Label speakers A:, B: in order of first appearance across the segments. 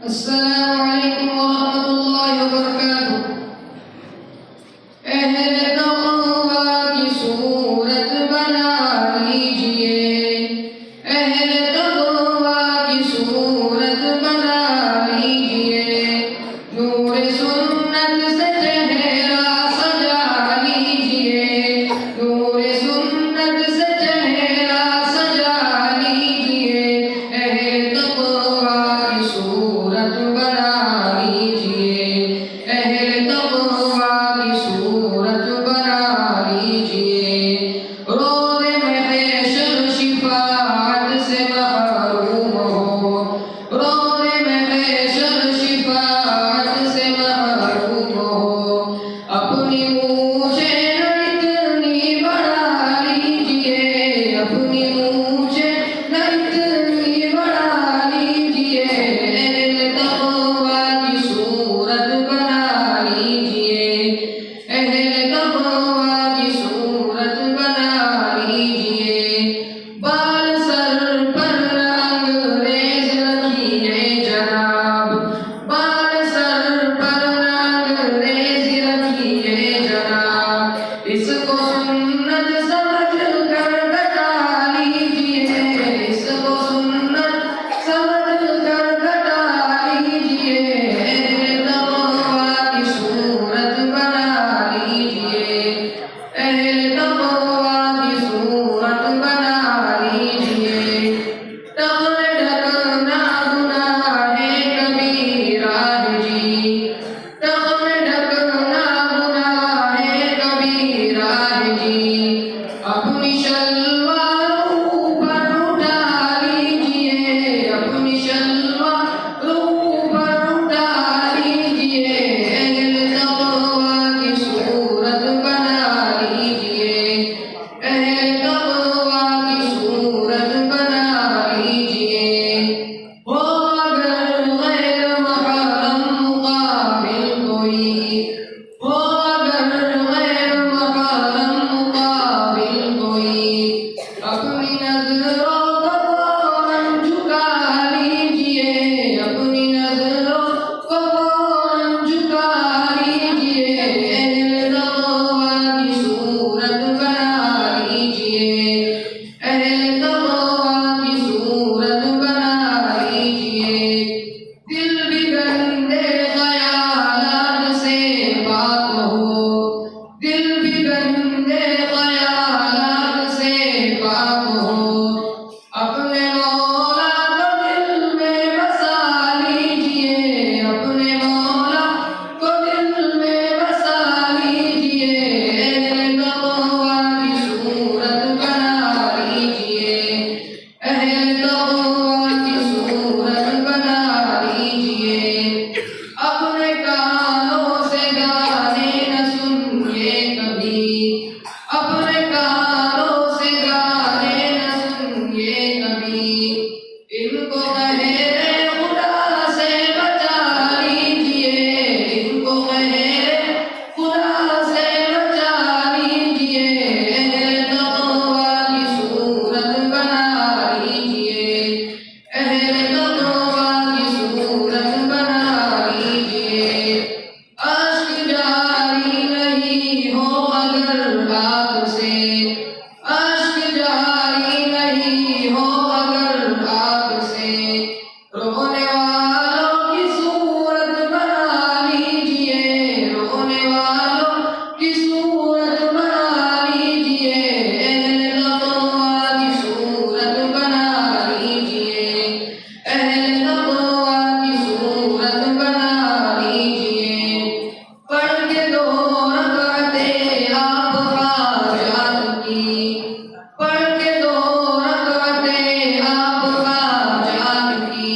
A: अस्सलामु अलैकुम वरहमतुल्लाहि वबरकातुह। अहले तक़वा की सूरत बना लीजिए, अहले तक़वा की सूरत बना लीजिए। नूर सुन्नत से चेहरा सजा लीजिए, नूर सुन्नत से चेहरा सजा लीजिए। अहले तक़वा की सूरत बना लीजिए, अहले तक़वा की सूरत बना लीजिए। रोज़े महशर शिफाअत से महरूम हो, रोज़े महशर शिफाअत से महरूम हो। अपनी मूछे न इतनी बढ़ा लीजिए, अपनी मूछे न इतनी बढ़ा लीजिए। अहले तक़वा की सूरत बना लीजिए, अहले तक़वा की सूरत बना लीजिए। बाल सर पर अंग्रेज रखिए जनाब, बाल सर पर अंग्रेज रखिए जनाब। इसको सुन्नत समझ कर कटा लीजिए, इसको सुन्नत समझ कर कटा लीजिए। अहले तक़वा की सूरत बना लीजिए, अहले तक़वा की सूरत बना लीजिए। तक़वा ढकना गुनाह है कबीरा है जी, तक़वा ढकना गुनाह है कबीरा है जी। अपनी शलवार ऊपर उठा लीजिए, अपनी शलवार ऊपर उठा लीजिए। अहले तक़वा की सूरत बना लीजिए, अहले तक़वा की सूरत बना लीजिए। हो अगर गैर महरम मुक़ाबिल कोई, हो अगर गैर महरम मुक़ाबिल कोई, अपनी नज़रों को फौरन झुका लीजिए, अपनी नज़रों को फौरन झुका लीजिए। अहले तक़वा की सूरत बना लीजिए, अहले तक़वा की सूरत बना लीजिए। दिल भी गंदे ख़यालात से पाक हो, दिल भी गंदे ख़यालात से पाक हो। अपने मौला को दिल में बसा लीजिए, अपने मौला को दिल में बसा लीजिए। अहले तक़वा की सूरत बना लीजिए, अहले तक़वा की सूरत बना लीजिए। अपने कानों से गाने न सुनिए कभी, अपने कानों से गाने न सुनिए कभी। इनको गहरे खुदा से बचा लीजिए, इनको गहरे खुदा से बचा लीजिए। अहले तक़वा की सूरत बना लीजिए, अहले तक़वा की सूरत बना लीजिए। अश्क जारी नहीं हो अगर आँख से, अश्क जारी नहीं हो अगर आँख से। रोने वालों की सूरत बना लीजिए, रोने वालों की सूरत बना लीजिए। अहले तक़वा की सूरत बना लीजिए, अहले तक़वा की सूरत बना लीजिए। पढ़ के दो रकातें आप हाजात की, पढ़ के दो रकातें आप हाजात की।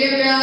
A: ये प्यार